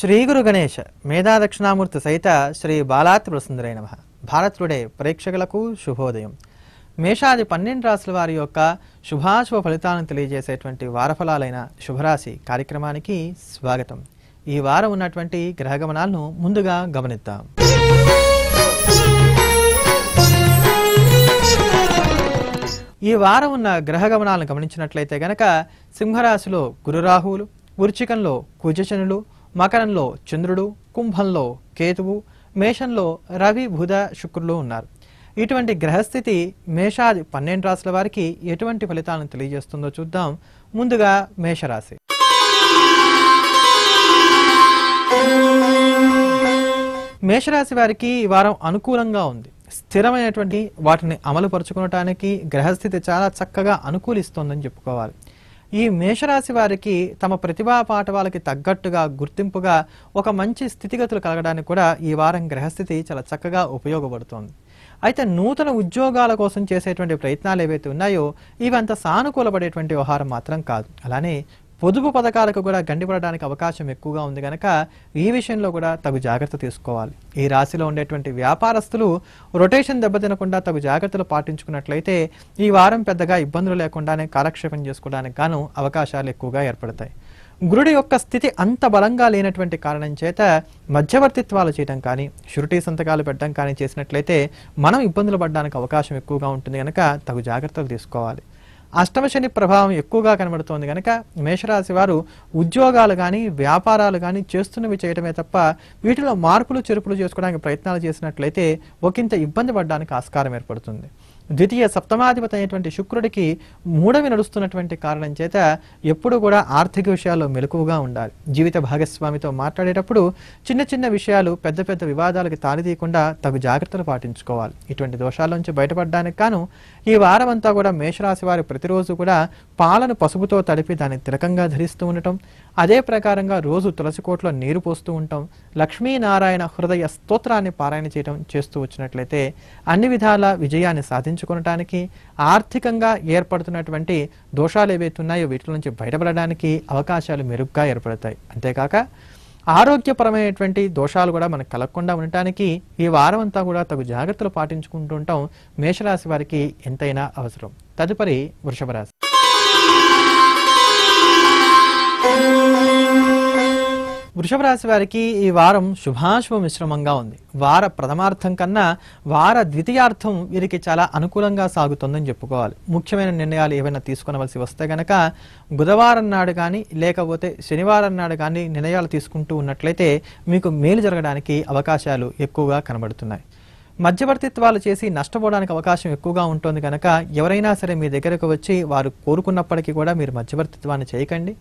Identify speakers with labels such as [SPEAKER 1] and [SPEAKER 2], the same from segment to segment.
[SPEAKER 1] శ్రీ గురు గణేష్ మేధా దక్షిణామూర్తి సహిత శ్రీ బాలాత్రిపురసుందరై నమః. భారత్ టుడే ప్రేక్షకులకు శుభోదయం. మేషాది 12 రాశుల వారి యొక్క శుభాశుభ ఫలితాలను తెలియజేసేటువంటి వారఫలాలైన శుభరాశి కార్యక్రమానికి స్వాగతం. ఈ వారం ఉన్నటువంటి గ్రహగమనాలను ముందుగా గమనిద్దాం. ఈ వారం ఉన్న గ్రహగమనాలను గమనించినట్లయితే గనక సింహరాశిలో గురు రాహువులు, వృశ్చికంలో కుజశనులు, మకరంలో చంద్రుడు, కుంభంలో కేతువు, మేషంలో రవి, బుధ, శుక్రులు ఉన్నారు. ఇటువంటి గ్రహస్థితి మేషాది 12 రాశుల వారికి ఎటువంటి ఫలితాలను తెలియజేస్తుందో చూద్దాం. ముందుగా మేషరాశి. మేషరాశి వారికి ఈ వారం అనుకూలంగా ఉంది. స్థిరమైనటువంటి వాటిని అమలు పరుచుకోవటానికి గ్రహస్థితి చాలా చక్కగా అనుకూలిస్తోందని చెప్పుకోవాలి. ఈ మేషరాశి వారికి తమ ప్రతిభా పాఠవాలకి తగ్గట్టుగా గుర్తింపుగా ఒక మంచి స్థితిగతులు కలగడానికి కూడా ఈ వారం గ్రహస్థితి చాలా చక్కగా ఉపయోగపడుతోంది. అయితే నూతన ఉద్యోగాల కోసం చేసేటువంటి ప్రయత్నాలు ఏవైతే ఉన్నాయో ఇవి అంత సానుకూలపడేటువంటి వ్యవహారం మాత్రం కాదు. అలానే పొదుపు పథకాలకు కూడా గండిపడడానికి అవకాశం ఎక్కువగా ఉంది కనుక ఈ విషయంలో కూడా తగు జాగ్రత్త తీసుకోవాలి. ఈ రాశిలో ఉండేటువంటి వ్యాపారస్తులు రొటేషన్ దెబ్బతినకుండా తగు జాగ్రత్తలు పాటించుకున్నట్లయితే ఈ వారం పెద్దగా ఇబ్బందులు లేకుండానే కాలక్షేపం చేసుకోవడానికి గాను అవకాశాలు ఎక్కువగా ఏర్పడతాయి. గురుడి యొక్క స్థితి అంత బలంగా లేనటువంటి కారణం చేత మధ్యవర్తిత్వాలు చేయడం కానీ, షూరిటీ సంతకాలు పెట్టడం కానీ చేసినట్లయితే మనం ఇబ్బందులు పడడానికి అవకాశం ఎక్కువగా ఉంటుంది కనుక తగు జాగ్రత్తలు తీసుకోవాలి. అష్టమ శని ప్రభావం ఎక్కువగా కనబడుతోంది కనుక మేషరాశి వారు ఉద్యోగాలు కానీ వ్యాపారాలు కానీ చేస్తున్నవి చేయడమే తప్ప వీటిలో మార్పులు చెరుపులు చేసుకోవడానికి ప్రయత్నాలు చేసినట్లయితే ఒకంత ఇబ్బంది పడడానికి ఆస్కారం ఏర్పడుతుంది. ద్వితీయ సప్తమాధిపతి అయినటువంటి శుక్రుడికి మూడవి నడుస్తున్నటువంటి కారణం చేత ఎప్పుడు కూడా ఆర్థిక విషయాల్లో మెలకువగా ఉండాలి. జీవిత భాగస్వామితో మాట్లాడేటప్పుడు చిన్న చిన్న విషయాలు పెద్ద పెద్ద వివాదాలకు తాళితీయకుండా తగు జాగ్రత్తలు పాటించుకోవాలి. ఇటువంటి దోషాల నుంచి బయటపడడానికి గాను ఈ వారం అంతా కూడా మేషరాశి వారి ప్రతిరోజు కూడా పాలను పసుపుతో తడిపి దాన్ని తిలకంగా ధరిస్తూ ఉండటం, అదే ప్రకారంగా రోజు తులసికోట్లో నీరు పోస్తూ ఉంటాం, లక్ష్మీనారాయణ హృదయ స్తోత్రాన్ని పారాయణ చేయడం చేస్తూ వచ్చినట్లయితే అన్ని విధాల విజయాన్ని సాధించుకోవటానికి, ఆర్థికంగా ఏర్పడుతున్నటువంటి దోషాలు ఏవైతే ఉన్నాయో వీటి నుంచి బయటపడడానికి అవకాశాలు మెరుగ్గా ఏర్పడతాయి. అంతేకాక ఆరోగ్యపరమైనటువంటి దోషాలు కూడా మనకు కలగకుండా ఉండటానికి ఈ వారం అంతా కూడా తగు జాగ్రత్తలు పాటించుకుంటూ ఉంటాం మేషరాశి వారికి ఎంతైనా అవసరం. తదుపరి వృషభ రాశి. వృషభ రాశి వారికి ఈ వారం శుభాశుభ మిశ్రమంగా ఉంది. వార ప్రథమార్థం కన్నా వార ద్వితీయార్థం వీరికి చాలా అనుకూలంగా సాగుతుందని చెప్పుకోవాలి. ముఖ్యమైన నిర్ణయాలు ఏవైనా తీసుకునవలసి వస్తే గనక బుధవారం నాడు కానీ లేకపోతే శనివారం నాడు కానీ నిర్ణయాలు తీసుకుంటూ ఉన్నట్లయితే మీకు మేలు జరగడానికి అవకాశాలు ఎక్కువగా కనబడుతున్నాయి. మధ్యవర్తిత్వాలు చేసి నష్టపోవడానికి అవకాశం ఎక్కువగా ఉంటుంది కనుక ఎవరైనా సరే మీ దగ్గరకు వచ్చి వారు కోరుకున్నప్పటికీ కూడా మీరు మధ్యవర్తిత్వాన్ని చేయకండి.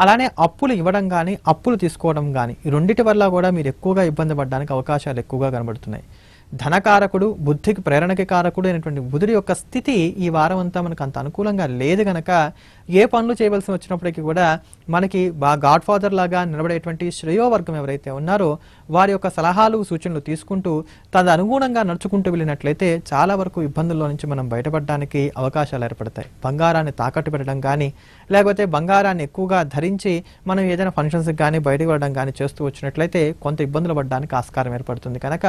[SPEAKER 1] అలానే అప్పులు ఇవ్వడం కానీ అప్పులు తీసుకోవడం కానీ ఈ రెండిటి వల్ల కూడా మీరు ఎక్కువగా ఇబ్బంది పడడానికి అవకాశాలు ఎక్కువగా కనబడుతున్నాయి. ధనకారకుడు, బుద్ధికి ప్రేరణకి కారకుడు అయినటువంటి బుధుడి యొక్క స్థితి ఈ వారం అంతా మనకు అంత అనుకూలంగా లేదు గనక ఏ పనులు చేయవలసి వచ్చినప్పటికీ కూడా మనకి గాడ్ ఫాదర్ లాగా నిలబడేటువంటి శ్రేయోవర్గం ఎవరైతే ఉన్నారో వారి యొక్క సలహాలు సూచనలు తీసుకుంటూ తదనుగుణంగా నడుచుకుంటూ వెళ్ళినట్లయితే చాలా వరకు ఇబ్బందుల్లో నుంచి మనం బయటపడడానికి అవకాశాలు ఏర్పడతాయి. బంగారాన్ని తాకట్టు పెట్టడం కానీ లేకపోతే బంగారాన్ని ఎక్కువగా ధరించి మనం ఏదైనా ఫంక్షన్స్కి కానీ బయటకు వెళ్ళడం కానీ చేస్తూ వచ్చినట్లయితే కొంత ఇబ్బందులు పడడానికి ఆస్కారం ఏర్పడుతుంది కనుక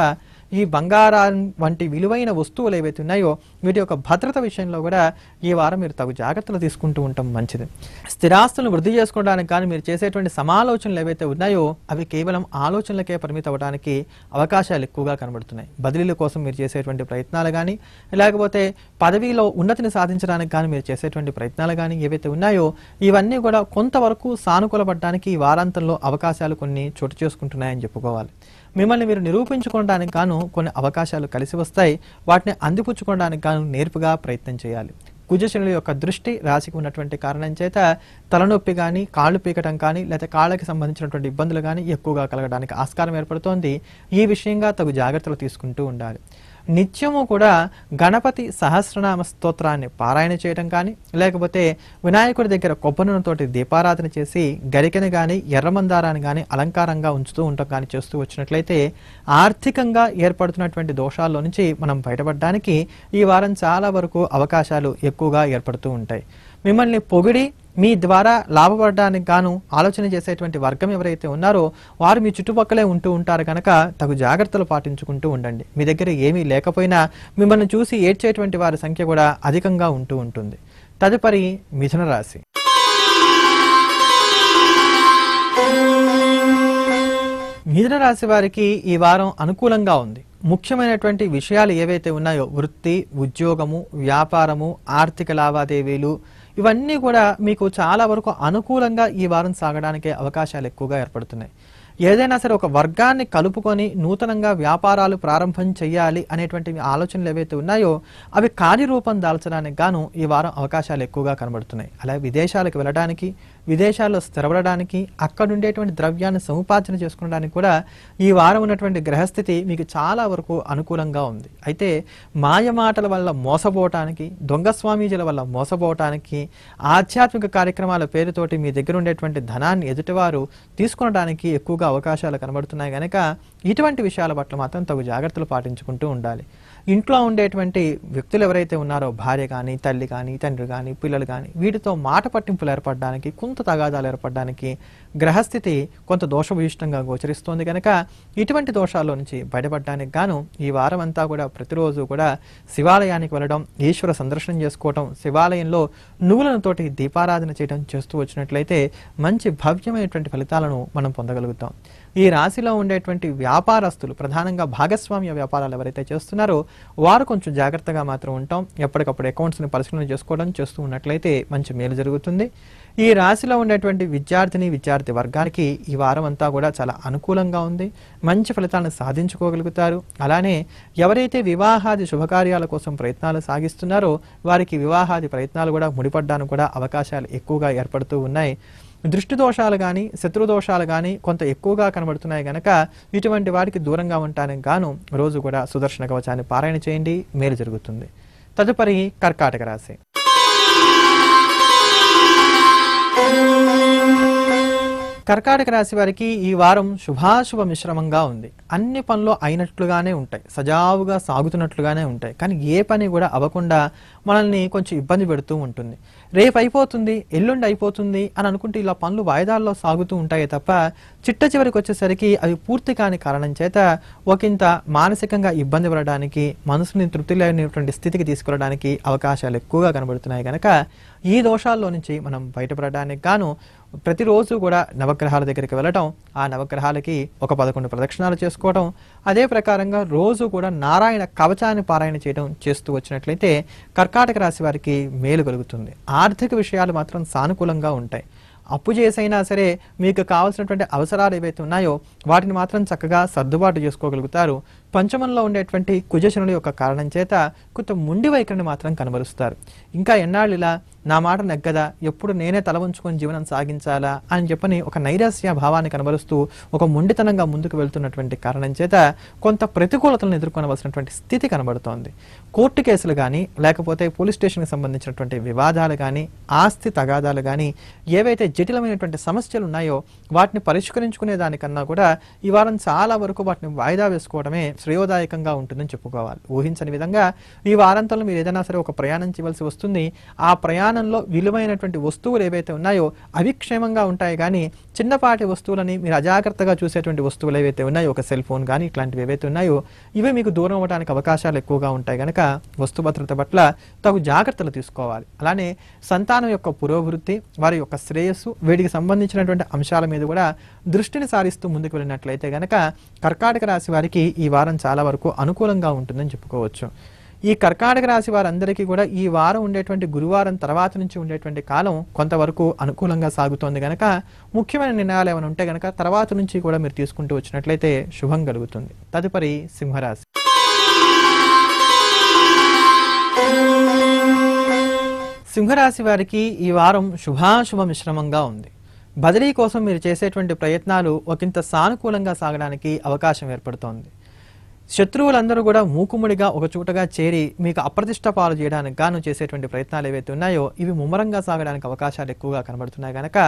[SPEAKER 1] ఈ బంగారం వంటి విలువైన వస్తువులు ఏవైతే ఉన్నాయో వీటి యొక్క భద్రత విషయంలో కూడా ఈ వారం మీరు తగు జాగ్రత్తలు తీసుకుంటూ ఉండటం మంచిది. స్థిరాస్తులను వృద్ధి చేసుకోవడానికి కానీ మీరు చేసేటువంటి సమాలోచనలు ఏవైతే ఉన్నాయో అవి కేవలం ఆలోచనలకే పరిమితం అవ్వడానికి అవకాశాలు ఎక్కువగా కనబడుతున్నాయి. బదిలీల కోసం మీరు చేసేటువంటి ప్రయత్నాలు కానీ లేకపోతే పదవిలో ఉన్నతిని సాధించడానికి కానీ మీరు చేసేటువంటి ప్రయత్నాలు కానీ ఏవైతే ఉన్నాయో ఇవన్నీ కూడా కొంతవరకు సానుకూలపడడానికి ఈ వారాంతంలో అవకాశాలు కొన్ని చోటు చేసుకుంటున్నాయని చెప్పుకోవాలి. మిమ్మల్ని మీరు నిరూపించుకోవడానికి గాను కొన్ని అవకాశాలు కలిసి వస్తాయి. వాటిని అందిపుచ్చుకోవడానికి గాను నేర్పుగా ప్రయత్నం చేయాలి. కుజశనుల యొక్క దృష్టి రాశికి ఉన్నటువంటి కారణం చేత తలనొప్పి కానీ కాళ్ళు పీకటం కానీ లేదా కాళ్ళకి సంబంధించినటువంటి ఇబ్బందులు కానీ ఎక్కువగా కలగడానికి ఆస్కారం ఏర్పడుతోంది. ఈ విషయంగా తగు జాగ్రత్తలు తీసుకుంటూ ఉండాలి. నిత్యము కూడా గణపతి సహస్రనామ స్తోత్రాన్ని పారాయణ చేయడం కానీ లేకపోతే వినాయకుడి దగ్గర కొబ్బరి నూనెతోటి దీపారాధన చేసి గరికెని కానీ ఎర్రమందారాన్ని కానీ అలంకారంగా ఉంచుతూ ఉండటం కానీ చేస్తూ వచ్చినట్లయితే ఆర్థికంగా ఏర్పడుతున్నటువంటి దోషాల్లో నుంచి మనం బయటపడడానికి ఈ వారం చాలా వరకు అవకాశాలు ఎక్కువగా ఏర్పడుతూ ఉంటాయి. మిమ్మల్ని పొగిడి మీ ద్వారా లాభపడడానికి గాను ఆలోచన చేసేటువంటి వర్గం ఎవరైతే ఉన్నారో వారు మీ చుట్టుపక్కలే ఉంటూ ఉంటారు కనుక తగు జాగ్రత్తలు పాటించుకుంటూ ఉండండి. మీ దగ్గర ఏమీ లేకపోయినా మిమ్మల్ని చూసి ఏడ్చేటువంటి వారి సంఖ్య కూడా అధికంగా ఉంటూ ఉంటుంది. తదుపరి మిథున రాశి. మిథున రాశి వారికి ఈ వారం అనుకూలంగా ఉంది. ముఖ్యమైనటువంటి విషయాలు ఏవైతే ఉన్నాయో వృత్తి, ఉద్యోగము, వ్యాపారము, ఆర్థిక లావాదేవీలు ఇవన్నీ కూడా మీకు చాలా వరకు అనుకూలంగా ఈ వారం సాగడానికి అవకాశాలు ఎక్కువగా ఏర్పడుతున్నాయి. ఏదైనా సరే ఒక వర్గాన్ని కలుపుకొని నూతనంగా వ్యాపారాలు ప్రారంభం చేయాలి అనేటువంటి ఆలోచనలు ఏవైతే ఉన్నాయో అవి కార్యరూపం దాల్చడానికి గాను ఈ వారం అవకాశాలు ఎక్కువగా కనబడుతున్నాయి. అలాగే విదేశాలకు వెళ్ళడానికి, విదేశాల్లో స్థిరపడడానికి, అక్కడ ఉండేటువంటి ద్రవ్యాన్ని సముపార్జన చేసుకోవడానికి కూడా ఈ వారం ఉన్నటువంటి గ్రహస్థితి మీకు చాలా వరకు అనుకూలంగా ఉంది. అయితే మాయమాటల వల్ల మోసపోవటానికి, దొంగ స్వామీజీల వల్ల మోసపోవటానికి, ఆధ్యాత్మిక కార్యక్రమాల పేరుతోటి మీ దగ్గర ఉండేటువంటి ధనాన్ని ఎదుటివారు తీసుకునడానికి ఎక్కువగా అవకాశాలు కనబడుతున్నాయి కనుక ఇటువంటి విషయాల పట్ల మాత్రం తగు జాగ్రత్తలు పాటించుకుంటూ ఉండాలి. ఇంట్లో ఉండేటువంటి వ్యక్తులు ఎవరైతే ఉన్నారో భార్య కానీ, తల్లి కానీ, తండ్రి కానీ, పిల్లలు కానీ వీటితో మాట పట్టింపులు ఏర్పడడానికి, కొంత తగాదాలు ఏర్పడడానికి గ్రహస్థితి కొంత దోషభూయిష్టంగా గోచరిస్తోంది కనుక ఇటువంటి దోషాల్లో నుంచి బయటపడడానికి గాను ఈ వారం అంతా కూడా ప్రతిరోజు కూడా శివాలయానికి వెళ్ళడం, ఈశ్వర సందర్శనం చేసుకోవడం, శివాలయంలో నువ్వులతోటి దీపారాధన చేయడం చేస్తూ వచ్చినట్లయితే మంచి భవ్యమైనటువంటి ఫలితాలను మనం పొందగలుగుతాం. ఈ రాశిలో ఉండేటువంటి వ్యాపారస్తులు, ప్రధానంగా భాగస్వామ్య వ్యాపారాలు ఎవరైతే చేస్తున్నారో వారు కొంచెం జాగ్రత్తగా మాత్రం ఉంటాం. ఎప్పటికప్పుడు అకౌంట్స్ని పరిశీలన చేసుకోవడం చేస్తూ ఉన్నట్లయితే మంచి మేలు జరుగుతుంది. ఈ రాశిలో ఉండేటువంటి విద్యార్థి వర్గానికి ఈ వారం అంతా కూడా చాలా అనుకూలంగా ఉంది. మంచి ఫలితాలను సాధించుకోగలుగుతారు. అలానే ఎవరైతే వివాహాది శుభకార్యాల కోసం ప్రయత్నాలు సాగిస్తున్నారో వారికి వివాహాది ప్రయత్నాలు కూడా ముడిపడ్డానికి కూడా అవకాశాలు ఎక్కువగా ఏర్పడుతూ ఉన్నాయి. దృష్టి దోషాలు కానీ, శత్రు దోషాలు కానీ కొంత ఎక్కువగా కనబడుతున్నాయి కనుక ఇటువంటి వారికి దూరంగా ఉండటానికి గాను రోజు కూడా సుదర్శన కవచాన్ని పారాయణ చేయండి, మేలు జరుగుతుంది. తదుపరి కర్కాటక రాశి. కర్కాటక రాశి వారికి ఈ వారం శుభాశుభ మిశ్రమంగా ఉంది. అన్ని పనులు అయినట్లుగానే ఉంటాయి, సజావుగా సాగుతున్నట్లుగానే ఉంటాయి. కానీ ఏ పని కూడా అవ్వకుండా మనల్ని కొంచెం ఇబ్బంది పెడుతూ ఉంటుంది. రేపు అయిపోతుంది, ఎల్లుండి అయిపోతుంది అని అనుకుంటే ఇలా పనులు వాయిదాల్లో సాగుతూ ఉంటాయి తప్ప చిట్ట చివరికి వచ్చేసరికి అవి పూర్తి కాని కారణం చేత ఒకంత మానసికంగా ఇబ్బంది పడడానికి, మనసుని తృప్తి లేనటువంటి స్థితికి తీసుకురావడానికి అవకాశాలు ఎక్కువగా కనబడుతున్నాయి కనుక ఈ దోషాల్లో నుంచి మనం బయటపడడానికి గాను ప్రతిరోజు కూడా నవగ్రహాల దగ్గరికి వెళ్ళటం, ఆ నవగ్రహాలకి ఒక 11 ప్రదక్షిణాలు చేసుకోవడం, అదే ప్రకారంగా రోజు కూడా నారాయణ కవచాన్ని పారాయణ చేయడం చేస్తూ వచ్చినట్లయితే కర్కాటక రాశి వారికి మేలు కలుగుతుంది. ఆర్థిక విషయాలు మాత్రం సానుకూలంగా ఉంటాయి. అప్పు చేసైనా సరే మీకు కావాల్సినటువంటి అవసరాలు ఏవైతే ఉన్నాయో వాటిని మాత్రం చక్కగా సర్దుబాటు చేసుకోగలుగుతారు. పంచమంలో ఉండేటువంటి కుజశనుడి యొక్క కారణం చేత కొంత ముండి వైఖరిని మాత్రం కనబరుస్తారు. ఇంకా ఎన్నాళ్ళు ఇలా నా మాట నెగ్గదా, ఎప్పుడు నేనే తల ఉంచుకొని జీవనం సాగించాలా అని చెప్పని ఒక నైరాశ్య భావాన్ని కనబరుస్తూ ఒక మొండితనంగా ముందుకు వెళ్తున్నటువంటి కారణం చేత కొంత ప్రతికూలతలను ఎదుర్కొనవలసినటువంటి స్థితి కనబడుతోంది. కోర్టు కేసులు కానీ, లేకపోతే పోలీస్ స్టేషన్కి సంబంధించినటువంటి వివాదాలు కానీ, ఆస్తి తగాదాలు కానీ, ఏవైతే జటిలమైనటువంటి సమస్యలు ఉన్నాయో వాటిని పరిష్కరించుకునే దానికన్నా కూడా ఈ వారం చాలా వరకు వాటిని వాయిదా వేసుకోవడమే శ్రేయోదాయకంగా ఉంటుందని చెప్పుకోవాలి. ఊహించని విధంగా ఈ వారాంతంలో మీరు ఏదైనా సరే ఒక ప్రయాణం చేయవలసి వస్తుంది. ఆ ప్రయాణంలో విలువైనటువంటి వస్తువులు ఏవైతే ఉన్నాయో అవి క్షేమంగా ఉంటాయి. కానీ చిన్నపాటి వస్తువులని మీరు అజాగ్రత్తగా చూసేటువంటి వస్తువులు ఏవైతే ఉన్నాయో, ఒక సెల్ ఫోన్ కానీ ఇట్లాంటివి ఏవైతే ఉన్నాయో ఇవి మీకు దూరం అవ్వడానికి అవకాశాలు ఎక్కువగా ఉంటాయి కనుక వస్తు భద్రత పట్ల తగు జాగ్రత్తలు తీసుకోవాలి. అలానే సంతానం యొక్క పురోభివృద్ధి, వారి యొక్క శ్రేయస్సు, వీటికి సంబంధించినటువంటి అంశాల మీద కూడా దృష్టిని సారిస్తూ ముందుకు వెళ్ళినట్లయితే గనక కర్కాటక రాశి వారికి ఈ వారం చాలా వరకు అనుకూలంగా ఉంటుందని చెప్పుకోవచ్చు. ఈ కర్కాటక రాశి వారందరికీ కూడా ఈ వారం ఉండేటువంటి గురువారం తర్వాత నుంచి ఉండేటువంటి కాలం కొంతవరకు అనుకూలంగా సాగుతోంది గనక ముఖ్యమైన నిర్ణయాలు ఏమైనా ఉంటే గనక తర్వాత నుంచి కూడా మీరు తీసుకుంటూ వచ్చినట్లయితే శుభం కలుగుతుంది. తదుపరి సింహరాశి. సింహరాశి వారికి ఈ వారం శుభాశుభ మిశ్రమంగా ఉంది. బదిలీ కోసం మీరు చేసేటువంటి ప్రయత్నాలు ఒకంత సానుకూలంగా సాగడానికి అవకాశం ఏర్పడుతోంది. శత్రువులందరూ కూడా మూకుముడిగా ఒక చోటగా చేరి మీకు అప్రతిష్ట పాలు చేయడానికి గాను చేసేటువంటి ప్రయత్నాలు ఏవైతే ఉన్నాయో ఇవి ముమ్మరంగా సాగడానికి అవకాశాలు ఎక్కువగా కనబడుతున్నాయి కనుక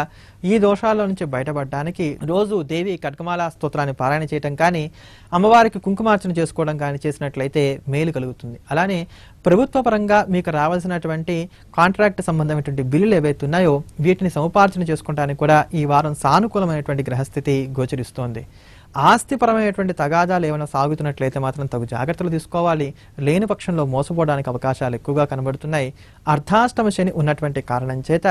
[SPEAKER 1] ఈ దోషాల నుంచి బయటపడడానికి రోజు దేవి ఖడ్గమాల స్తోత్రాన్ని పారాయణ చేయడం కానీ అమ్మవారికి కుంకుమార్చన చేసుకోవడం కానీ చేసినట్లయితే మేలు కలుగుతుంది. అలానే ప్రభుత్వ పరంగా మీకు రావాల్సినటువంటి కాంట్రాక్ట్ సంబంధమైనటువంటి బిల్లులు ఏవైతే ఉన్నాయో వీటిని సముపార్జన చేసుకోవడానికి కూడా ఈ వారం సానుకూలమైనటువంటి గ్రహస్థితి గోచరిస్తోంది. ఆస్తిపరమైనటువంటి తగాదాలు ఏమైనా సాగుతున్నట్లయితే మాత్రం తగు జాగ్రత్తలు తీసుకోవాలి. లేని పక్షంలో మోసపోవడానికి అవకాశాలు ఎక్కువగా కనబడుతున్నాయి. అర్ధాష్టమ శని ఉన్నటువంటి కారణం చేత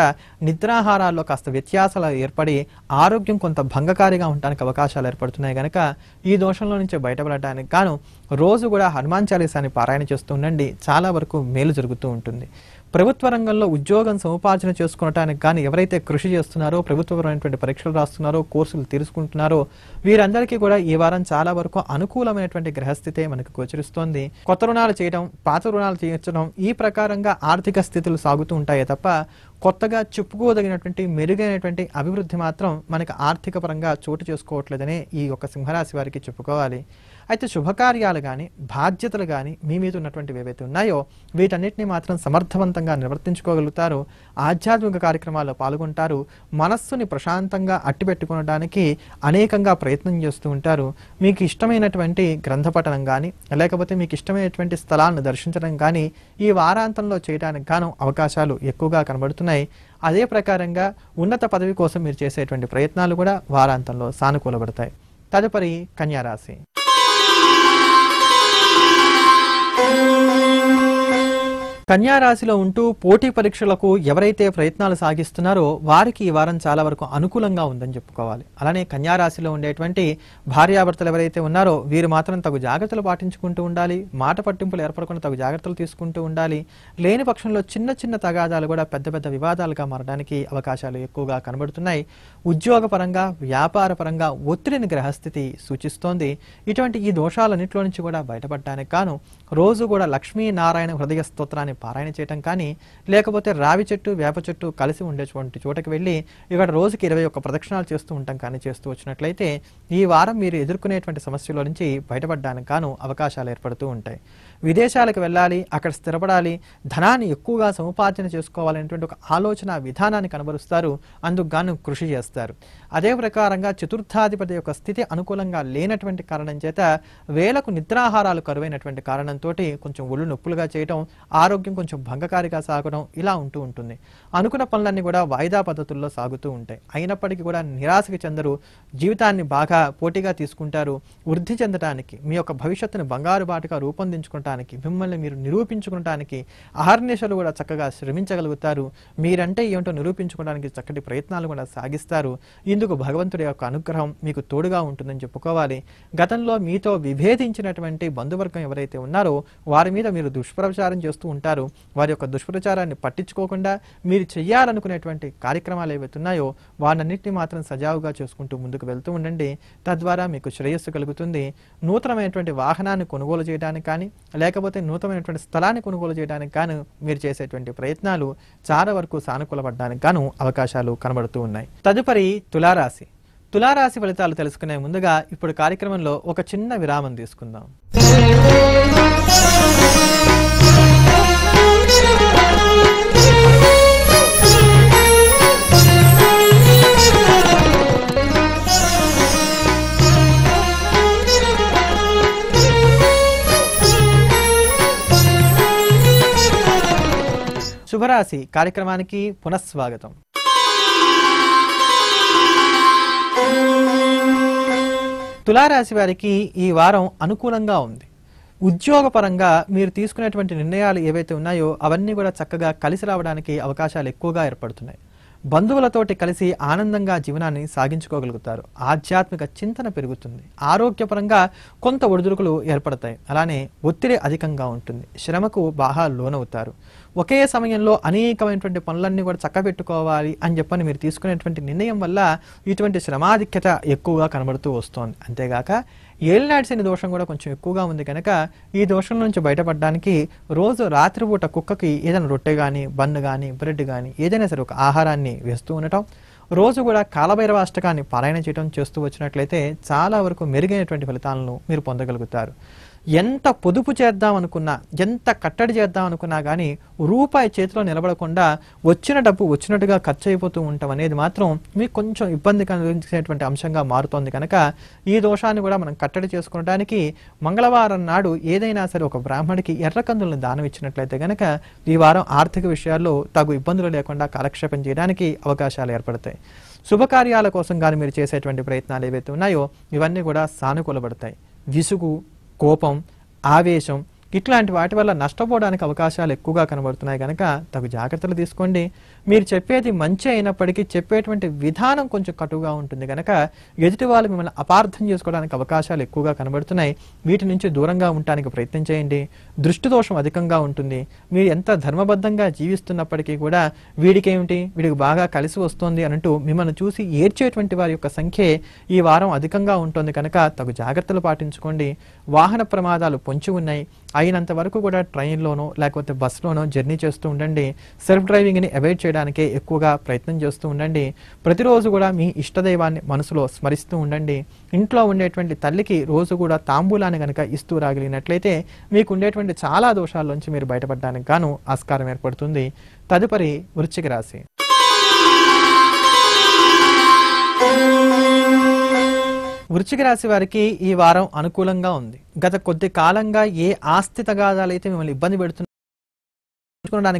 [SPEAKER 1] నిద్రాహారాల్లో కాస్త వ్యత్యాసాలు ఏర్పడి ఆరోగ్యం కొంత భంగకారిగా ఉండడానికి అవకాశాలు ఏర్పడుతున్నాయి కనుక ఈ దోషంలో నుంచి బయటపడటానికి గాను రోజు కూడా హనుమాన్ చాలీసాని పారాయణ చేస్తూ ఉండండి. చాలా వరకు మేలు జరుగుతూ ఉంటుంది. ప్రభుత్వ రంగంలో ఉద్యోగం సముపార్జన చేసుకోవడానికి కానీ ఎవరైతే కృషి చేస్తున్నారో, ప్రభుత్వపరమైనటువంటి పరీక్షలు రాస్తున్నారో, కోర్సులు తీసుకుంటున్నారో వీరందరికీ కూడా ఈ వారం చాలా వరకు అనుకూలమైనటువంటి గ్రహస్థితే మనకు గోచరిస్తోంది. కొత్త రుణాలు చేయడం, పాత రుణాలు తీర్చడం ఈ ప్రకారంగా ఆర్థిక స్థితులు సాగుతూ ఉంటాయే తప్ప కొత్తగా చెప్పుకోదగినటువంటి మెరుగైనటువంటి అభివృద్ధి మాత్రం మనకు ఆర్థిక పరంగా చోటు చేసుకోవట్లేదనే ఈ యొక్క సింహరాశి వారికి చెప్పుకోవాలి. అయితే శుభకార్యాలు కానీ బాధ్యతలు కానీ మీ మీద ఉన్నటువంటివి ఏవైతే ఉన్నాయో వీటన్నిటిని మాత్రం సమర్థవంతంగా నిర్వర్తించుకోగలుగుతారు. ఆధ్యాత్మిక కార్యక్రమాల్లో పాల్గొంటారు. మనస్సుని ప్రశాంతంగా అట్టిపెట్టుకోవడానికి అనేకంగా ప్రయత్నం చేస్తూ ఉంటారు. మీకు ఇష్టమైనటువంటి గ్రంథ పఠనం కానీ లేకపోతే మీకు ఇష్టమైనటువంటి స్థలాలను దర్శించడం కానీ ఈ వారాంతంలో చేయడానికి గాను అవకాశాలు ఎక్కువగా కనబడుతున్నాయి. అదే ప్రకారంగా ఉన్నత పదవి కోసం మీరు చేసేటువంటి ప్రయత్నాలు కూడా వారాంతంలో సానుకూలపడతాయి. తదుపరి కన్యా రాశి. కన్యా రాశిలో ఉంటూ పోటీ పరీక్షలకు ఎవరైతే ప్రయత్నాలు సాగిస్తున్నారో వారికి ఈ వారం చాలా వరకు అనుకూలంగా ఉందని చెప్పుకోవాలి. అలానే కన్యా రాశిలో ఉండేటువంటి భార్యాభర్తలు ఎవరైతే ఉన్నారో వీరు మాత్రం తగు జాగ్రత్తలు పాటించుకుంటూ ఉండాలి. మాట పట్టింపులు ఏర్పడకుండా తగు జాగ్రత్తలు తీసుకుంటూ ఉండాలి. లేని పక్షంలో చిన్న చిన్న తగాదాలు కూడా పెద్ద పెద్ద వివాదాలుగా మారడానికి అవకాశాలు ఎక్కువగా కనబడుతున్నాయి. ఉద్యోగ పరంగా, వ్యాపార పరంగా ఒత్తిడిని గ్రహస్థితి సూచిస్తోంది. ఇటువంటి ఈ దోషాలన్నింటిలో నుంచి కూడా బయటపడడానికి గాను రోజు కూడా లక్ష్మీనారాయణ హృదయ స్తోత్రాన్ని పారాయణ చేయటం కానీ లేకపోతే రావి చెట్టు, వేప చెట్టు కలిసి ఉండేటువంటి చోటకి వెళ్ళి ఇక్కడ రోజుకి 21 ప్రదక్షిణాలు చేస్తూ ఉంటాం కానీ చేస్తూ వచ్చినట్లయితే ఈ వారం మీరు ఎదుర్కొనేటువంటి సమస్యల నుంచి బయటపడడానికి గాను అవకాశాలు ఏర్పడుతూ ఉంటాయి. విదేశాలకు వెళ్ళాలి, అక్కడ స్థిరపడాలి, ధనాన్ని ఎక్కువగా సముపార్జన చేసుకోవాలనేటువంటి ఒక ఆలోచన విధానాన్ని కనబరుస్తారు. అందుకు గాను కృషి చేస్తారు. అదే ప్రకారంగా చతుర్థాధిపతి యొక్క స్థితి అనుకూలంగా లేనటువంటి కారణం చేత వేలకు నిద్రాహారాలు కరువైనటువంటి కారణంతో కొంచెం ఒళ్ళు నొప్పులుగా చేయడం, ఆరోగ్యం కొంచెం భంగకారిగా సాగడం ఇలా ఉంటూ ఉంటుంది. అనుకున్న పనులన్నీ కూడా వాయిదా పద్ధతుల్లో సాగుతూ ఉంటాయి. అయినప్పటికీ కూడా నిరాశకి చెందరు. జీవితాన్ని బాగా పోటీగా తీసుకుంటారు. వృద్ధి చెందడానికి, మీ యొక్క భవిష్యత్తును బంగారు బాటుగా రూపొందించుకుంటానికి, మిమ్మల్ని మీరు నిరూపించుకోవడానికి అహర్నిశలు కూడా చక్కగా శ్రమించగలుగుతారు. మీరంటే ఏమిటో నిరూపించుకోవడానికి చక్కటి ప్రయత్నాలు కూడా సాగిస్తారు. ఇందుకు భగవంతుడి యొక్క అనుగ్రహం మీకు తోడుగా ఉంటుందని చెప్పుకోవాలి. గతంలో మీతో విభేదించినటువంటి బంధువర్గం ఎవరైతే ఉన్నారో వారి మీద మీరు దుష్ప్రచారం చేస్తూ ఉంటారు. వారి యొక్క దుష్ప్రచారాన్ని పట్టించుకోకుండా మీరు చేయాలనుకునేటువంటి కార్యక్రమాలు ఏవైతే ఉన్నాయో వాటన్నిటిని మాత్రం సజావుగా చేసుకుంటూ ముందుకు వెళ్తూ ఉండండి. తద్వారా మీకు శ్రేయస్సు కలుగుతుంది. నూతనమైనటువంటి వాహనాన్ని కొనుగోలు చేయడానికి కానీ లేకపోతే నూతనమైనటువంటి స్థలాన్ని కొనుగోలు చేయడానికి కానీ మీరు చేసేటువంటి ప్రయత్నాలు చాలా వరకు సానుకూలపడడానికి గాను అవకాశాలు కనబడుతూ ఉన్నాయి. తదుపరి తులారాశి. తులారాశి ఫలితాలు తెలుసుకునే ముందుగా ఇప్పుడు కార్యక్రమంలో ఒక చిన్న విరామం తీసుకుందాం. శుభరాశి కార్యక్రమానికి పునఃస్వాగతం. తులారాశి వారికి ఈ వారం అనుకూలంగా ఉంది. ఉద్యోగపరంగా మీరు తీసుకునేటువంటి నిర్ణయాలు ఏవైతే ఉన్నాయో అవన్నీ కూడా చక్కగా కలిసి రావడానికి అవకాశాలు ఎక్కువగా ఏర్పడుతున్నాయి. బంధువులతోటి కలిసి ఆనందంగా జీవనాన్ని సాగించుకోగలుగుతారు. ఆధ్యాత్మిక చింతన పెరుగుతుంది. ఆరోగ్యపరంగా కొంత ఒడిదుడుకులు ఏర్పడతాయి. అలానే ఒత్తిడి అధికంగా ఉంటుంది. శ్రమకు బాగా లోనవుతారు. ఒకే సమయంలో అనేకమైనటువంటి పనులన్నీ కూడా చక్కబెట్టుకోవాలి అని చెప్పని మీరు తీసుకునేటువంటి నిర్ణయం వల్ల ఇటువంటి శ్రమాధిక్యత ఎక్కువగా కనబడుతూ వస్తోంది. అంతేగాక ఏలినాటి శని దోషం కూడా కొంచెం ఎక్కువగా ఉంది కనుక ఈ దోషం నుంచి బయటపడడానికి రోజు రాత్రిపూట కుక్కకి ఏదైనా రొట్టె కానీ, బన్ను కానీ, బ్రెడ్ కానీ ఏదైనా సరే ఒక ఆహారాన్ని వేస్తూ ఉండటం, రోజు కూడా కాలభైరవ అష్టకాన్ని పారాయణ చేయడం చేస్తూ వచ్చినట్లయితే చాలా వరకు మెరుగైనటువంటి ఫలితాలను మీరు పొందగలుగుతారు. ఎంత పొదుపు చేద్దాం అనుకున్నా, ఎంత కట్టడి చేద్దాం అనుకున్నా కానీ రూపాయి చేతిలో నిలబడకుండా వచ్చిన డబ్బు వచ్చినట్టుగా ఖర్చు అయిపోతూ ఉండటం అనేది మాత్రం మీకు కొంచెం ఇబ్బంది కలిగించేటువంటి అంశంగా మారుతోంది కనుక ఈ దోషాన్ని కూడా మనం కట్టడి చేసుకోవడానికి మంగళవారం నాడు ఏదైనా సరే ఒక బ్రాహ్మడికి ఎర్రకందులను దానం ఇచ్చినట్లయితే కనుక ఈ వారం ఆర్థిక విషయాల్లో తగు ఇబ్బందులు లేకుండా కాలక్షేపం చేయడానికి అవకాశాలు ఏర్పడతాయి. శుభకార్యాల కోసం కానీ మీరు చేసేటువంటి ప్రయత్నాలు ఏవైతే ఉన్నాయో ఇవన్నీ కూడా సానుకూలపడతాయి. విసుగు, కోపం, ఆవేశం ఇట్లాంటి వాటి వల్ల నష్టపోవడానికి అవకాశాలు ఎక్కువగా కనబడుతున్నాయి కనుక తగు జాగ్రత్తలు తీసుకోండి. మీరు చెప్పేది మంచి అయినప్పటికీ చెప్పేటువంటి విధానం కొంచెం కటుగా ఉంటుంది కనుక ఎదుటి వాళ్ళు మిమ్మల్ని అపార్థం చేసుకోవడానికి అవకాశాలు ఎక్కువగా కనబడుతున్నాయి. వీటి నుంచి దూరంగా ఉండటానికి ప్రయత్నం చేయండి. దృష్టి దోషం అధికంగా ఉంటుంది. మీరు ఎంత ధర్మబద్ధంగా జీవిస్తున్నప్పటికీ కూడా వీడికేమిటి, వీడికి బాగా కలిసి వస్తుంది అనంటూ మిమ్మల్ని చూసి ఏడ్చేటువంటి వారి యొక్క సంఖ్య ఈ వారం అధికంగా ఉంటుంది కనుక తగు జాగ్రత్తలు పాటించుకోండి. వాహన ప్రమాదాలు పొంచి ఉన్నాయి. అయినంత వరకు కూడా ట్రైన్లోనో లేకపోతే బస్సులోనో జర్నీ చేస్తూ ఉండండి. సెల్ఫ్ డ్రైవింగ్ని అవాయిడ్ చేయడానికే ఎక్కువగా ప్రయత్నం చేస్తూ ఉండండి. ప్రతిరోజు కూడా మీ ఇష్టదైవాన్ని మనసులో స్మరిస్తూ ఉండండి. ఇంట్లో ఉండేటువంటి తల్లికి రోజు కూడా తాంబూలాన్ని కనుక ఇస్తూ రాగలిగినట్లయితే మీకు ఉండేటువంటి చాలా దోషాల్లోంచి మీరు బయటపడడానికి గాను ఆస్కారం ఏర్పడుతుంది. తదుపరి వృశ్చిక రాశి. వృశ్చిక రాశి వారికి ఈ వారం అనుకూలంగా ఉంది. గత కొద్ది కాలంగా ఏ ఆస్తి తగాదాలైతే మిమ్మల్ని ఇబ్బంది పెడుతున్నారో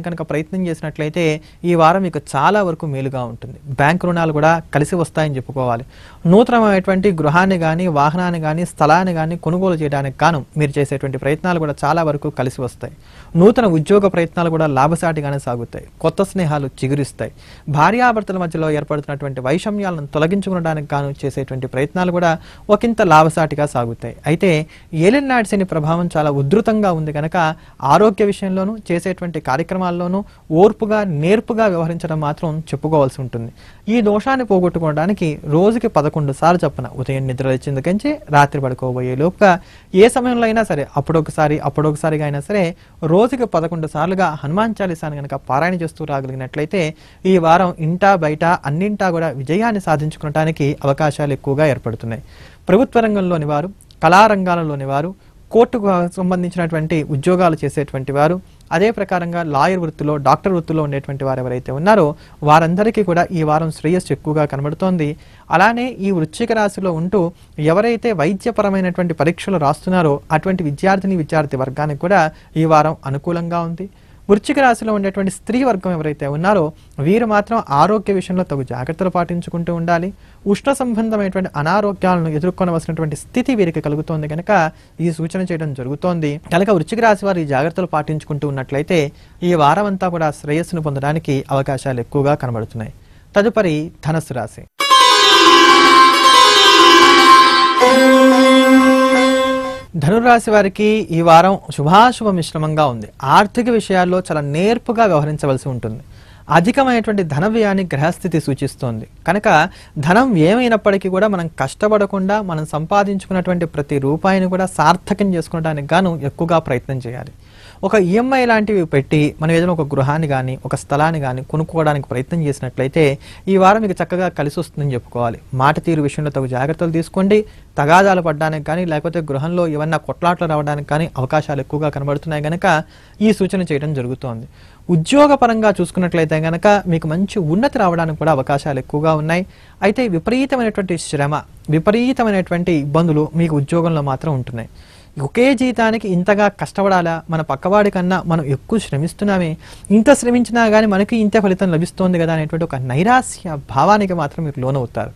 [SPEAKER 1] కనుక ప్రయత్నం చేసినట్లయితే ఈ వారం మీకు చాలా వరకు మేలుగా ఉంటుంది. బ్యాంక్ రుణాలు కూడా కలిసి వస్తాయని చెప్పుకోవాలి. నూతనమైనటువంటి గృహాన్ని కానీ, వాహనాన్ని కానీ, స్థలాన్ని కానీ కొనుగోలు చేయడానికి గాను మీరు చేసేటువంటి ప్రయత్నాలు కూడా చాలా వరకు కలిసి వస్తాయి. నూతన ఉద్యోగ ప్రయత్నాలు కూడా లాభసాటిగానే సాగుతాయి. కొత్త స్నేహాలు చిగురిస్తాయి. భార్యాభర్తల మధ్యలో ఏర్పడుతున్నటువంటి వైషమ్యాలను తొలగించుకోవడానికి గాను చేసేటువంటి ప్రయత్నాలు కూడా ఒకంత లాభసాటిగా సాగుతాయి. అయితే ఏలినాటి శని ప్రభావం చాలా ఉధృతంగా ఉంది కనుక ఆరోగ్య విషయంలోనూ చేసేటువంటి కార్యక్రమాల్లోనూ ఓర్పుగా, నేర్పుగా వ్యవహరించడం మాత్రం చెప్పుకోవాల్సి ఉంటుంది. ఈ దోషాన్ని పోగొట్టుకోవడానికి రోజుకి 11 సార్లు చొప్పున ఉదయం నిద్ర లేచిందుకంచి రాత్రి పడుకోబోయే లోపుగా ఏ సమయంలో అయినా సరే అప్పుడొకసారిగా అయినా సరే రోజుకి 11 సార్లుగా హనుమాన్ చాలీసాను కనుక పారాయణ చేస్తూ రాగలిగినట్లయితే ఈ వారం ఇంటా బయట అన్నింటా కూడా విజయాన్ని సాధించుకోవడానికి అవకాశాలు ఎక్కువగా ఏర్పడుతున్నాయి. ప్రభుత్వ రంగంలోని వారు, కళారంగాలలోని వారు, కోర్టుకు సంబంధించినటువంటి ఉద్యోగాలు చేసేటువంటి వారు, అదే ప్రకారంగా లాయర్ వృత్తిలో, డాక్టర్ వృత్తిలో ఉండేటువంటి వారు ఎవరైతే ఉన్నారో వారందరికీ కూడా ఈ వారం శ్రేయస్సు ఎక్కువగా కనబడుతోంది. అలానే ఈ వృశ్చిక రాశిలో ఉంటూ ఎవరైతే వైద్యపరమైనటువంటి పరీక్షలు రాస్తున్నారో అటువంటి విద్యార్థి వర్గానికి కూడా ఈ వారం అనుకూలంగా ఉంది. వృశ్చిక రాశిలో ఉండేటువంటి స్త్రీ వర్గం ఎవరైతే ఉన్నారో వీరు మాత్రం ఆరోగ్య విషయంలో తగు జాగ్రత్తలు పాటించుకుంటూ ఉండాలి. ఉష్ణ సంబంధమైనటువంటి అనారోగ్యాలను ఎదుర్కొనవలసినటువంటి స్థితి వీరికి కలుగుతోంది కనుక ఈ సూచన చేయడం జరుగుతోంది. కనుక వృశ్చిక రాశి వారు ఈ జాగ్రత్తలు పాటించుకుంటూ ఉన్నట్లయితే ఈ వారం అంతా కూడా శ్రేయస్సును పొందడానికి అవకాశాలు ఎక్కువగా కనబడుతున్నాయి. తదుపరి ధనస్సు రాశి. ధనురాశి వారికి ఈ వారం శుభాశుభ మిశ్రమంగా ఉంది. ఆర్థిక విషయాల్లో చాలా నేర్పుగా వ్యవహరించవలసి ఉంటుంది. అధికమైనటువంటి ధన వ్యయాన్ని గ్రహస్థితి సూచిస్తోంది కనుక ధనం ఏమైనప్పటికీ కూడా మనం కష్టపడకుండా మనం సంపాదించుకున్నటువంటి ప్రతి రూపాయిని కూడా సార్థకం చేసుకోవడానికి గాను ఎక్కువగా ప్రయత్నం చేయాలి. ఒక ఈఎంఐ లాంటివి పెట్టి మనం ఏదైనా ఒక గృహాన్ని కానీ, ఒక స్థలాన్ని కానీ కొనుక్కోవడానికి ప్రయత్నం చేసినట్లయితే ఈ వారం మీకు చక్కగా కలిసి వస్తుందని చెప్పుకోవాలి. మాట తీరు విషయంలో తగు జాగ్రత్తలు తీసుకోండి. తగాదాలు పడడానికి కానీ, లేకపోతే గృహంలో ఏమన్నా కొట్లాట్లు రావడానికి కానీ అవకాశాలు ఎక్కువగా కనబడుతున్నాయి కనుక ఈ సూచన చేయడం జరుగుతోంది. ఉద్యోగపరంగా చూసుకున్నట్లయితే కనుక మీకు మంచి ఉన్నతి రావడానికి కూడా అవకాశాలు ఎక్కువగా ఉన్నాయి. అయితే విపరీతమైనటువంటి శ్రమ, విపరీతమైనటువంటి ఇబ్బందులు మీకు ఉద్యోగంలో మాత్రం ఉంటున్నాయి. ఒకే జీతానికి ఇంతగా కష్టపడాలా, మన పక్కవాడి కన్నా మనం ఎక్కువ శ్రమిస్తున్నామే, ఇంత శ్రమించినా కానీ మనకి ఇంత ఫలితం లభిస్తోంది కదా అనేటువంటి ఒక నైరాశ్య భావానికి మాత్రం మీరు లోనవుతారు.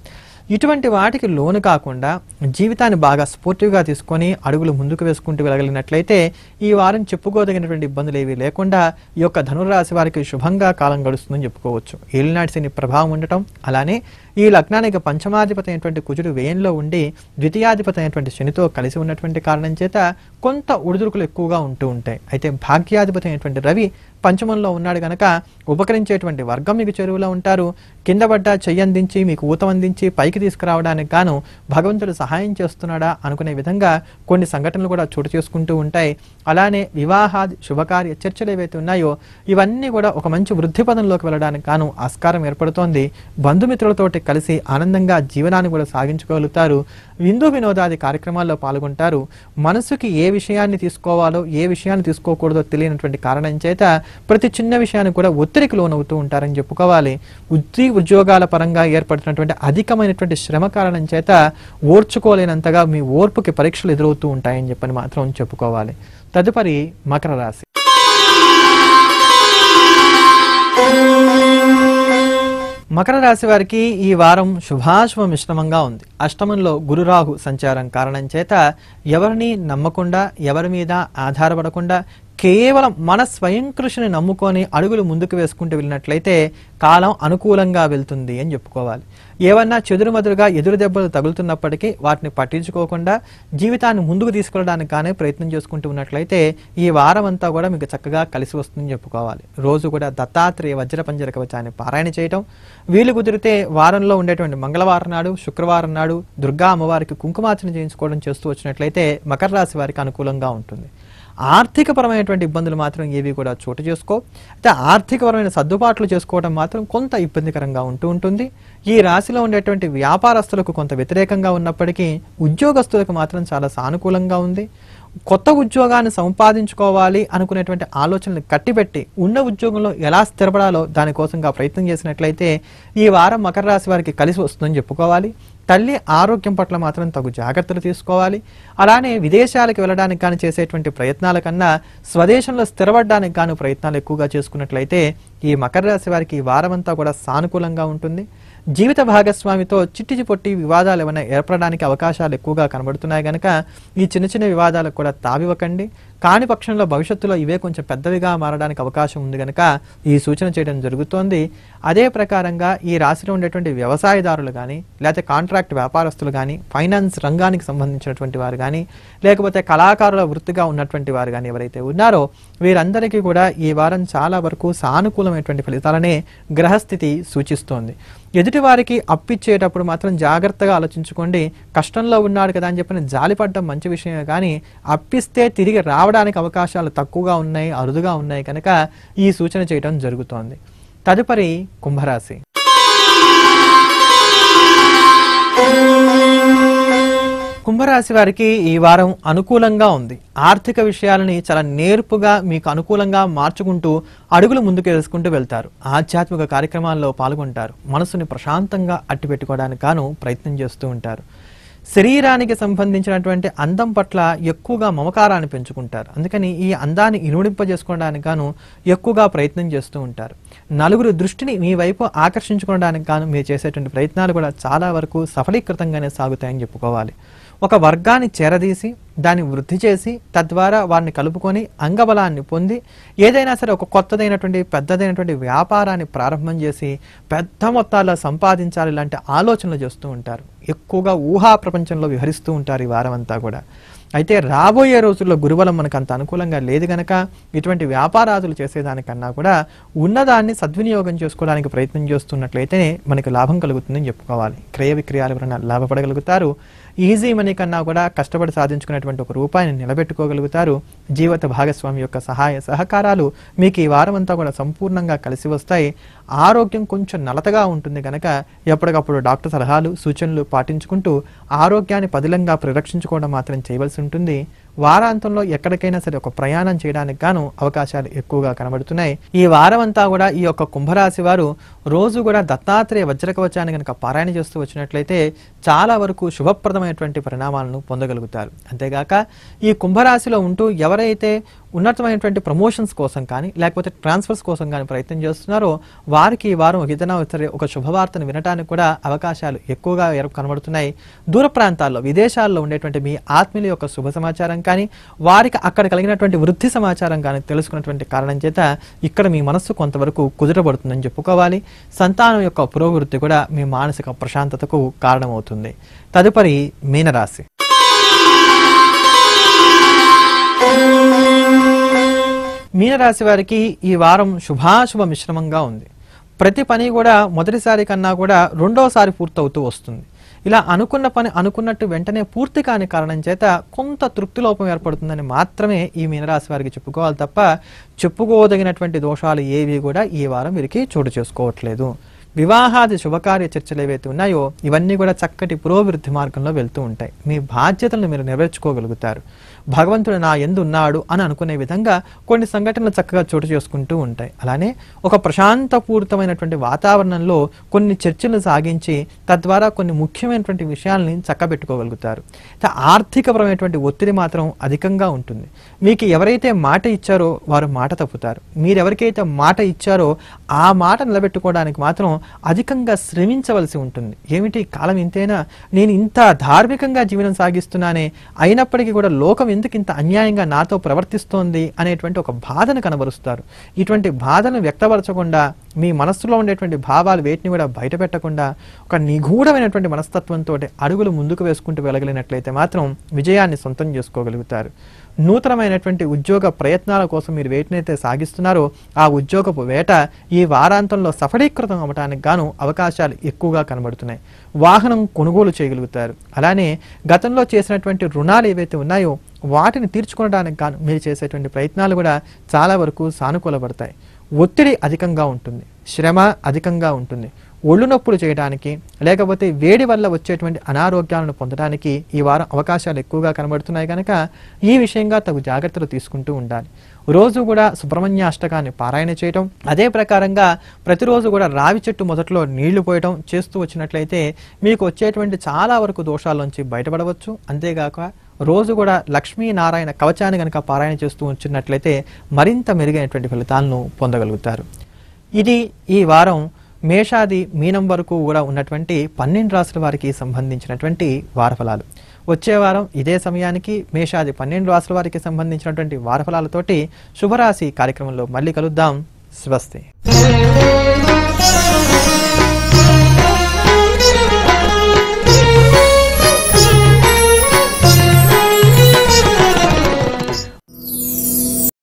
[SPEAKER 1] ఇటువంటి వాటికి లోను కాకుండా జీవితాన్ని బాగా స్పోర్టివ్గా తీసుకొని అడుగులు ముందుకు వేసుకుంటూ వెళ్ళగలిగినట్లయితే ఈ వారం చెప్పుకోదగినటువంటి ఇబ్బందులు ఏవి లేకుండా ఈ యొక్క ధనురాశి వారికి శుభంగా కాలం గడుస్తుందని చెప్పుకోవచ్చు. ఏలినాటి శని ప్రభావం ఉండటం, అలానే ఈ లగ్నానికి పంచమాధిపతి అయినటువంటి కుజుడు వ్యయంలో ఉండి ద్వితీయాధిపతి అయినటువంటి శనితో కలిసి ఉన్నటువంటి కారణం చేత కొంత ఉడుదురుకులు ఎక్కువగా ఉంటూ ఉంటాయి. అయితే భాగ్యాధిపతి అయినటువంటి రవి పంచమంలో ఉన్నాడు కనుక ఉపకరించేటువంటి వర్గం మీకు చెరువులో ఉంటారు. కింద పడ్డ చెయ్యందించి మీకు ఊతం అందించి పైకి తీసుకురావడానికి గాను భగవంతుడు సహాయం చేస్తున్నాడా అనుకునే విధంగా కొన్ని సంఘటనలు కూడా చోటు చేసుకుంటూ ఉంటాయి. అలానే వివాహాది శుభకార్య చర్చలు ఏవైతే ఉన్నాయో ఇవన్నీ కూడా ఒక మంచి వృద్ధి పదంలోకి వెళ్ళడానికి గాను ఆస్కారం ఏర్పడుతోంది. బంధుమిత్రులతోటి కలిసి ఆనందంగా జీవనాన్ని కూడా సాగించుకోగలుగుతారు. విందు వినోదాది కార్యక్రమాల్లో పాల్గొంటారు. మనసుకి ఏ విషయాన్ని తీసుకోవాలో ఏ విషయాన్ని తీసుకోకూడదో తెలియనటువంటి కారణం చేత ప్రతి చిన్న విషయాన్ని కూడా ఒత్తిడికి లోనవుతూ ఉంటారని చెప్పుకోవాలి. ఉద్యోగాల పరంగా ఏర్పడుతున్నటువంటి అధికమైనటువంటి శ్రమ కారణం చేత ఓర్చుకోలేనంతగా మీ ఓర్పుకి పరీక్షలు ఎదురవుతూ ఉంటాయని చెప్పని మాత్రం చెప్పుకోవాలి. తదుపరి మకర రాశి. మకర రాశి వారికి ఈ వారం శుభాశుభ మిశ్రమంగా ఉంది. అష్టమంలో గురురాహు సంచారం కారణం చేత ఎవరిని నమ్మకుండా ఎవరి మీద ఆధారపడకుండా కేవలం మన స్వయం కృషిని నమ్ముకొని అడుగులు ముందుకు వేసుకుంటూ వెళ్ళినట్లయితే కాలం అనుకూలంగా వెళ్తుంది అని చెప్పుకోవాలి. ఏమన్నా చెదురుమదురుగా ఎదురు దెబ్బలు తగులుతున్నప్పటికీ వాటిని పట్టించుకోకుండా జీవితాన్ని ముందుకు తీసుకెళ్ళడానికి కానీ ప్రయత్నం చేసుకుంటూ ఉన్నట్లయితే ఈ వారం అంతా కూడా మీకు చక్కగా కలిసి వస్తుందని చెప్పుకోవాలి. రోజు కూడా దత్తాత్రేయ వజ్రపంజర కవచాన్ని పారాయణ చేయటం, వీలు కుదిరితే వారంలో ఉండేటువంటి మంగళవారం నాడు శుక్రవారం నాడు దుర్గా అమ్మవారికి కుంకుమార్చన చేయించుకోవడం చేస్తూ వచ్చినట్లయితే మకర రాశి వారికి అనుకూలంగా ఉంటుంది. ఆర్థికపరమైనటువంటి ఇబ్బందులు మాత్రం ఏవి కూడా చోటు చేసుకో, అయితే ఆర్థికపరమైన సర్దుబాట్లు చేసుకోవడం మాత్రం కొంత ఇబ్బందికరంగా ఉంటుంది. ఈ రాశిలో ఉండేటువంటి వ్యాపారస్తులకు కొంత వ్యతిరేకంగా ఉన్నప్పటికీ ఉద్యోగస్తులకు మాత్రం చాలా సానుకూలంగా ఉంది. కొత్త ఉద్యోగాన్ని సంపాదించుకోవాలి అనుకునేటువంటి ఆలోచనలు కట్టిపెట్టి ఉన్న ఉద్యోగంలో ఎలా స్థిరపడాలో దానికోసంగా ప్రయత్నం చేసినట్లయితే ఈ వారం మకర రాశి వారికి కలిసి వస్తుందని చెప్పుకోవాలి. తల్లి ఆరోగ్యం పట్ల మాత్రం తగు జాగ్రత్తలు తీసుకోవాలి. అలానే విదేశాలకు వెళ్ళడానికి కానీ చేసేటువంటి ప్రయత్నాల కన్నా స్వదేశంలో స్థిరపడడానికి కానీ ప్రయత్నాలు ఎక్కువగా చేసుకున్నట్లయితే ఈ మకర రాశి వారికి ఈ వారం అంతా కూడా సానుకూలంగా ఉంటుంది. జీవిత భాగస్వామితో చిట్టి పొట్టి వివాదాలు ఏమైనా ఏర్పడడానికి అవకాశాలు ఎక్కువగా కనబడుతున్నాయి కనుక ఈ చిన్న చిన్న వివాదాలకు కూడా తావివ్వకండి. కాని పక్షంలో భవిష్యత్తులో ఇవే కొంచెం పెద్దవిగా మారడానికి అవకాశం ఉంది కనుక ఈ సూచన చేయడం జరుగుతోంది. అదే ప్రకారంగా ఈ రాశిలో ఉండేటువంటి వ్యవసాయదారులు కానీ లేకపోతే కాంట్రాక్ట్ వ్యాపారస్తులు కానీ ఫైనాన్స్ రంగానికి సంబంధించినటువంటి వారు కానీ లేకపోతే కళాకారుల వృత్తిగా ఉన్నటువంటి వారు కానీ ఎవరైతే ఉన్నారో వీరందరికీ కూడా ఈ వారం చాలా వరకు సానుకూలమైనటువంటి ఫలితాలనే గ్రహస్థితి సూచిస్తోంది. ఎదుటివారికి అప్పిచ్చేటప్పుడు మాత్రం జాగ్రత్తగా ఆలోచించుకోండి. కష్టంలో ఉన్నాడు కదా అని చెప్పి జాలిపడడం మంచి విషయమే, కానీ అప్పిస్తే తిరిగి రావడానికి అవకాశాలు తక్కువగా ఉన్నాయి, అరుదుగా ఉన్నాయి కనుక ఈ సూచన చేయడం జరుగుతోంది. తదుపరి కుంభరాశి. కుంభరాశి వారికి ఈ వారం అనుకూలంగా ఉంది. ఆర్థిక విషయాలని చాలా నేర్పుగా మీకు అనుకూలంగా మార్చుకుంటూ అడుగులు ముందుకు వేసుకుంటూ వెళ్తారు. ఆధ్యాత్మిక కార్యక్రమాల్లో పాల్గొంటారు. మనసుని ప్రశాంతంగా అట్టిపెట్టుకోవడానికి గాను ప్రయత్నం చేస్తూ ఉంటారు. శరీరానికి సంబంధించినటువంటి అందం పట్ల ఎక్కువగా మమకారాన్ని పెంచుకుంటారు. అందుకని ఈ అందాన్ని ఇనుడింపజేసుకోవడానికి గాను ఎక్కువగా ప్రయత్నం చేస్తూ ఉంటారు. నలుగురు దృష్టిని మీ వైపు ఆకర్షించుకోవడానికి గాను మీరు చేసేటువంటి ప్రయత్నాలు కూడా చాలా వరకు సఫలీకృతంగానే సాగుతాయని చెప్పుకోవాలి. ఒక వర్గాన్ని చేరదీసి దాన్ని వృద్ధి చేసి తద్వారా వారిని కలుపుకొని అంగబలాన్ని పొంది ఏదైనా సరే ఒక కొత్తదైనటువంటి పెద్దదైనటువంటి వ్యాపారాన్ని ప్రారంభం చేసి పెద్ద మొత్తాల్లో సంపాదించాలి ఇలాంటి ఆలోచనలు చేస్తూ ఉంటారు. ఎక్కువగా ఊహా ప్రపంచంలో విహరిస్తూ ఉంటారు ఈ వారం అంతా కూడా. అయితే రాబోయే రోజుల్లో గురుబలం మనకు అంత అనుకూలంగా లేదు గనక ఇటువంటి వ్యాపారాదులు చేసేదానికన్నా కూడా ఉన్నదాన్ని సద్వినియోగం చేసుకోవడానికి ప్రయత్నం చేస్తున్నట్లయితే మనకు లాభం కలుగుతుందని చెప్పుకోవాలి. క్రయ విక్రయాల వలన లాభపడగలుగుతారు. ఈజీ మనీ కన్నా కూడా కష్టపడి సాధించుకునేటువంటి ఒక రూపాయిని నిలబెట్టుకోగలుగుతారు. జీవిత భాగస్వామి యొక్క సహాయ సహకారాలు మీకు ఈ వారం అంతా కూడా సంపూర్ణంగా కలిసి వస్తాయి. ఆరోగ్యం కొంచెం నలతగా ఉంటుంది కనుక ఎప్పటికప్పుడు డాక్టర్ సలహాలు సూచనలు పాటించుకుంటూ ఆరోగ్యాన్ని పదిలంగా పరిరక్షించుకోవడం మాత్రం చేయవలసి ఉంటుంది. వారాంతంలో ఎక్కడికైనా సరే ఒక ప్రయాణం చేయడానికి గాను అవకాశాలు ఎక్కువగా కనబడుతున్నాయి. ఈ వారం అంతా కూడా ఈ యొక్క కుంభరాశి వారు రోజు కూడా దత్తాత్రేయ వజ్రకవచాన్ని కనుక పారాయణ చేస్తూ వచ్చినట్లయితే చాలా వరకు శుభప్రదమైనటువంటి పరిణామాలను పొందగలుగుతారు. అంతేగాక ఈ కుంభరాశిలో ఉంటూ ఎవరైతే ఉన్నతమైనటువంటి ప్రమోషన్స్ కోసం కానీ లేకపోతే ట్రాన్స్ఫర్స్ కోసం కానీ ప్రయత్నం చేస్తున్నారో వారికి ఈ వారం ఏదైనా సరే ఒక శుభవార్తను వినడానికి కూడా అవకాశాలు ఎక్కువగా కనబడుతున్నాయి. దూర ప్రాంతాల్లో విదేశాల్లో ఉండేటువంటి మీ ఆత్మీయుల యొక్క శుభ సమాచారం కానీ వారికి అక్కడ కలిగినటువంటి వృద్ధి సమాచారం కానీ తెలుసుకున్నటువంటి కారణం చేత ఇక్కడ మీ మనస్సు కొంతవరకు కుదుటపడుతుందని చెప్పుకోవాలి. సంతానం యొక్క పురోభివృద్ధి కూడా మీ మానసిక ప్రశాంతతకు కారణమవుతుంది. తదుపరి మీనరాశి. మీనరాశి వారికి ఈ వారం శుభాశుభ మిశ్రమంగా ఉంది. ప్రతి పని కూడా మొదటిసారి కన్నా కూడా రెండోసారి పూర్తవుతూ వస్తుంది. ఇలా అనుకున్న పని అనుకున్నట్టు వెంటనే పూర్తి కాని కారణం చేత కొంత తృప్తిలోపం ఏర్పడుతుందని మాత్రమే ఈ మీనరాశి వారికి చెప్పుకోవాలి తప్ప చెప్పుకోదగినటువంటి దోషాలు ఏవి కూడా ఈ వారం వీరికి చోటు చేసుకోవట్లేదు. వివాహాది శుభకార్య చర్చలు ఏవైతే ఉన్నాయో ఇవన్నీ కూడా చక్కటి పురోభివృద్ధి మార్గంలో వెళ్తూ ఉంటాయి. మీ బాధ్యతలను మీరు నెరవేర్చుకోగలుగుతారు. భగవంతుడు నా యందు ఉన్నాడు అని అనుకునే విధంగా కొన్ని సంఘటనలు చక్కగా చోటు చేసుకుంటూ ఉంటాయి. అలానే ఒక ప్రశాంతపూరితమైనటువంటి వాతావరణంలో కొన్ని చర్చలు సాగించి తద్వారా కొన్ని ముఖ్యమైనటువంటి విషయాల్ని చక్కబెట్టుకోగలుగుతారు. ఆర్థికపరమైనటువంటి ఒత్తిడి మాత్రం అధికంగా ఉంటుంది. మీకు ఎవరైతే మాట ఇచ్చారో వారు మాట తప్పుతారు. మీరెవరికైతే మాట ఇచ్చారో ఆ మాట నిలబెట్టుకోవడానికి మాత్రం అధికంగా శ్రమించవలసి ఉంటుంది. ఏమిటి కాలం ఇంతేనా, నేను ఇంత ధార్మికంగా జీవనం సాగిస్తున్నానే, అయినప్పటికీ కూడా లోకం ఎందుకు ఇంత అన్యాయంగా నాతో ప్రవర్తిస్తోంది అనేటువంటి ఒక బాధను కనబరుస్తారు. ఇటువంటి బాధను వ్యక్తపరచకుండా మీ మనస్సులో ఉండేటువంటి భావాలు వేటిని కూడా బయట పెట్టకుండా ఒక నిగూఢమైనటువంటి మనస్తత్వంతో అడుగులు ముందుకు వేసుకుంటూ వెళ్ళగలిగినట్లయితే మాత్రం విజయాన్ని సొంతం చేసుకోగలుగుతారు. నూతనమైనటువంటి ఉద్యోగ ప్రయత్నాల కోసం మీరు వేటినైతే సాగిస్తున్నారో ఆ ఉద్యోగపు వేట ఈ వారాంతంలో సఫలీకృతం అవ్వడానికి గాను అవకాశాలు ఎక్కువగా కనబడుతున్నాయి. వాహనం కొనుగోలు చేయగలుగుతారు. అలానే గతంలో చేసినటువంటి రుణాలు ఏవైతే ఉన్నాయో వాటిని తీర్చుకోవడానికి గాను మీరు చేసేటువంటి ప్రయత్నాలు కూడా చాలా వరకు సానుకూలపడతాయి. ఒత్తిడి అధికంగా ఉంటుంది, శ్రమ అధికంగా ఉంటుంది. ఒళ్ళు నొప్పులు చేయడానికి లేకపోతే వేడి వల్ల వచ్చేటువంటి అనారోగ్యాలను పొందడానికి ఈ వారం అవకాశాలు ఎక్కువగా కనబడుతున్నాయి కనుక ఈ విషయంగా తగు జాగ్రత్తలు తీసుకుంటూ ఉండాలి. రోజు కూడా సుబ్రహ్మణ్యాష్టకాన్ని పారాయణ చేయటం, అదే ప్రకారంగా ప్రతిరోజు కూడా రావి చెట్టు మొదట్లో నీళ్లు పోయటం చేస్తూ వచ్చినట్లయితే మీకు వచ్చేటువంటి చాలా వరకు దోషాల్లోంచి బయటపడవచ్చు. అంతేగాక రోజు కూడా లక్ష్మీనారాయణ కవచాన్ని కనుక పారాయణ చేస్తూ వచ్చినట్లయితే మరింత మెరుగైనటువంటి ఫలితాలను పొందగలుగుతారు. ఇది ఈ వారం మేషాది మీనం వరకు కూడా ఉన్నటువంటి 12 రాశుల వారికి సంబంధించినటువంటి వారఫలాలు. వచ్చే వారం ఇదే సమయానికి మేషాది 12 రాశుల వారికి సంబంధించినటువంటి వారఫలాలతోటి శుభరాశి కార్యక్రమంలో మళ్ళీ కలుద్దాం. స్వస్తి.